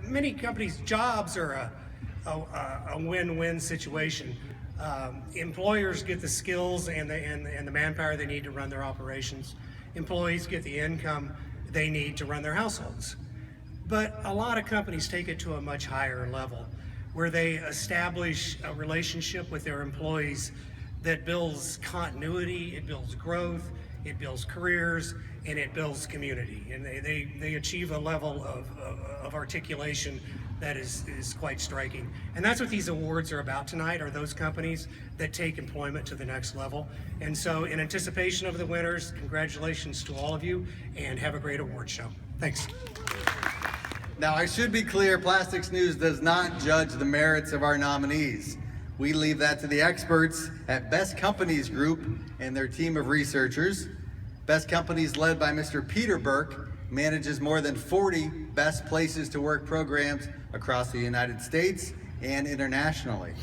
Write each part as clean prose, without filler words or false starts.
many companies' jobs are a win-win situation. Employers get the skills and the manpower they need to run their operations. Employees get the income they need to run their households. But a lot of companies take it to a much higher level, where they establish a relationship with their employees that builds continuity, it builds growth, it builds careers, and it builds community. And they achieve a level of articulation that is quite striking. And that's what these awards are about tonight, are those companies that take employment to the next level. And so in anticipation of the winners, congratulations to all of you, and have a great award show. Thanks. Now, I should be clear, Plastics News does not judge the merits of our nominees. We leave that to the experts at Best Companies Group and their team of researchers. Best Companies, led by Mr. Peter Burke, manages more than 40 Best Places to Work programs across the United States and internationally.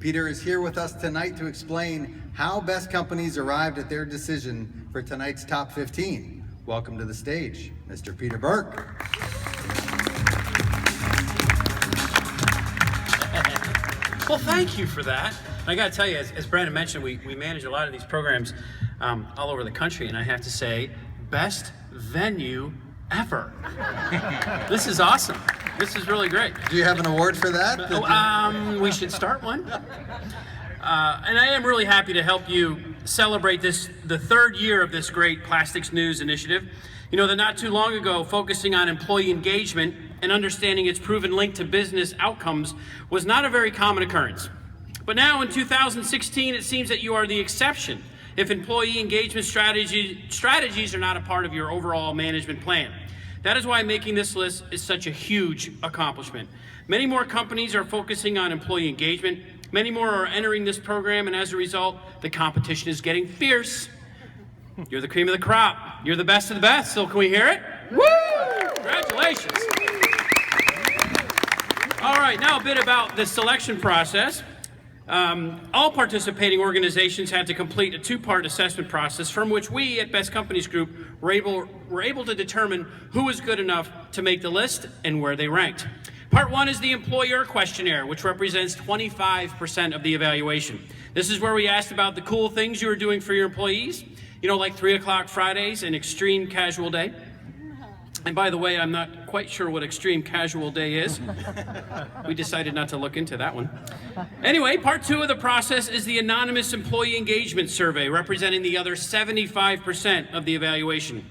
Peter is here with us tonight to explain how Best Companies arrived at their decision for tonight's top 15. Welcome to the stage, Mr. Peter Burke. Well, thank you for that. I got to tell you, as Brandon mentioned, we manage a lot of these programs all over the country, and I have to say, best venue ever. This is awesome. This is really great. Do you have an award for that? We should start one. And I am really happy to help you celebrate the third year of this great Plastics News initiative. You know, that not too long ago, focusing on employee engagement and understanding its proven link to business outcomes was not a very common occurrence. But now in 2016, it seems that you are the exception if employee engagement strategies are not a part of your overall management plan. That is why making this list is such a huge accomplishment. Many more companies are focusing on employee engagement. Many more are entering this program, and as a result, the competition is getting fierce. You're the cream of the crop. You're the best of the best, so can we hear it? Woo! Congratulations. All right, now a bit about the selection process. All participating organizations had to complete a two-part assessment process from which we at Best Companies Group were able to determine who was good enough to make the list and where they ranked. Part one is the employer questionnaire, which represents 25% of the evaluation. This is where we asked about the cool things you are doing for your employees, you know, like 3 o'clock Fridays and extreme casual day. And by the way, I'm not quite sure what extreme casual day is. We decided not to look into that one. Anyway, part two of the process is the anonymous employee engagement survey, representing the other 75% of the evaluation.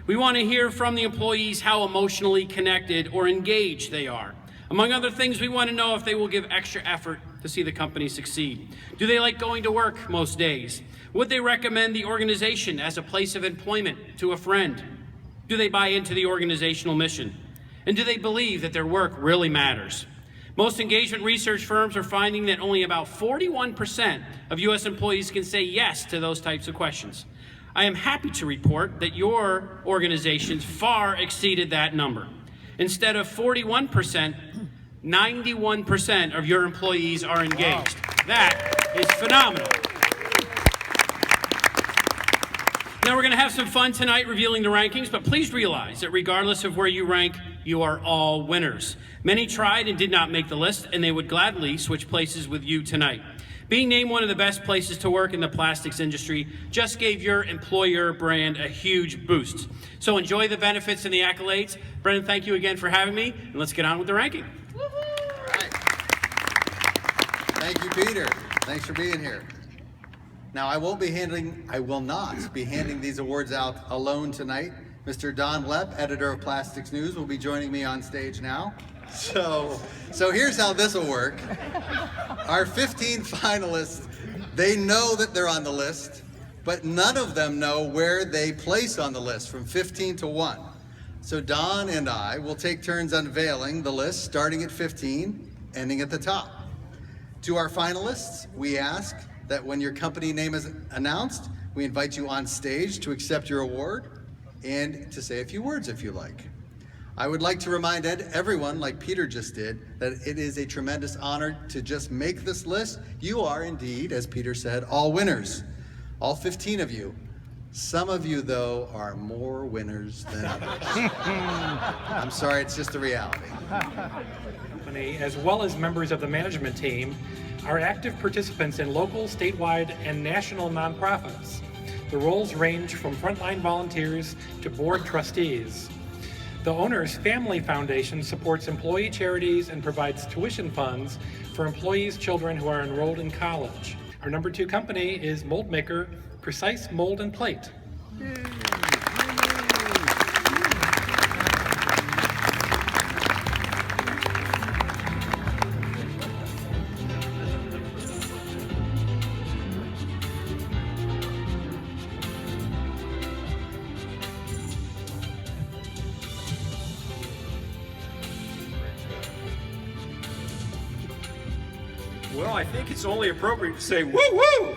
We want to hear from the employees how emotionally connected or engaged they are. Among other things, we want to know if they will give extra effort to see the company succeed. Do they like going to work most days? Would they recommend the organization as a place of employment to a friend? Do they buy into the organizational mission? And do they believe that their work really matters? Most engagement research firms are finding that only about 41% of U.S. employees can say yes to those types of questions. I am happy to report that your organizations far exceeded that number. Instead of 41%, 91% of your employees are engaged. That is phenomenal. Now we're going to have some fun tonight revealing the rankings, but please realize that regardless of where you rank, you are all winners. Many tried and did not make the list, and they would gladly switch places with you tonight. Being named one of the best places to work in the plastics industry just gave your employer brand a huge boost. So enjoy the benefits and the accolades. Brendan, thank you again for having me, and let's get on with the ranking. All right. Thank you, Peter. Thanks for being here. Now, I will not be handing these awards out alone tonight. Mr. Don Lepp, editor of Plastics News, will be joining me on stage now. So here's how this will work. Our 15 finalists, they know that they're on the list, but none of them know where they place on the list from 15 to 1. So Don and I will take turns unveiling the list, starting at 15, ending at the top. To our finalists, we ask that when your company name is announced, we invite you on stage to accept your award and to say a few words if you like. I would like to remind everyone, like Peter just did, that it is a tremendous honor to just make this list. You are indeed, as Peter said, all winners. All 15 of you Some of you, though, are more winners than others. I'm sorry, it's just the reality. Company, as well as members of the management team, are active participants in local, statewide, and national nonprofits. The roles range from frontline volunteers to board trustees. The owner's Family Foundation supports employee charities and provides tuition funds for employees' children who are enrolled in college. Our number 2 company is mold maker Precise Mold and Plate. Well, I think it's only appropriate to say woo woo.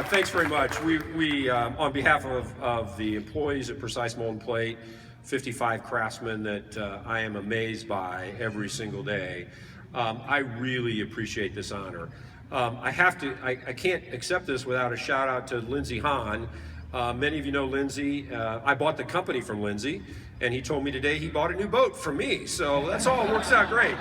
Thanks very much. We on behalf of the employees at Precise Mold and Plate, 55 craftsmen that I am amazed by every single day. I really appreciate this honor. I can't accept this without a shout out to Lindsey Hahn. Many of you know Lindsey. I bought the company from Lindsey, and he told me today he bought a new boat from me. So that's all works out great.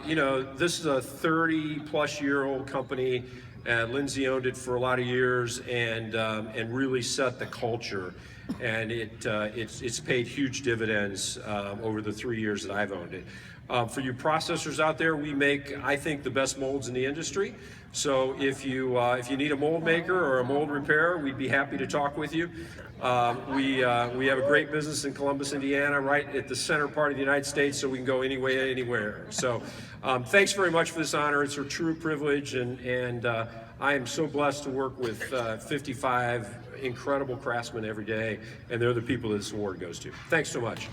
You know, this is a 30-plus-year-old company. Lindsey owned it for a lot of years and really set the culture. And it's paid huge dividends over the 3 years that I've owned it. For you processors out there, we make, I think, the best molds in the industry. So if you need a mold maker or a mold repairer, we'd be happy to talk with you. We have a great business in Columbus, Indiana, right at the center part of the United States, so we can go anywhere. So thanks very much for this honor. It's a true privilege, and I am so blessed to work with 55 incredible craftsmen every day, and they're the people that this award goes to. Thanks so much.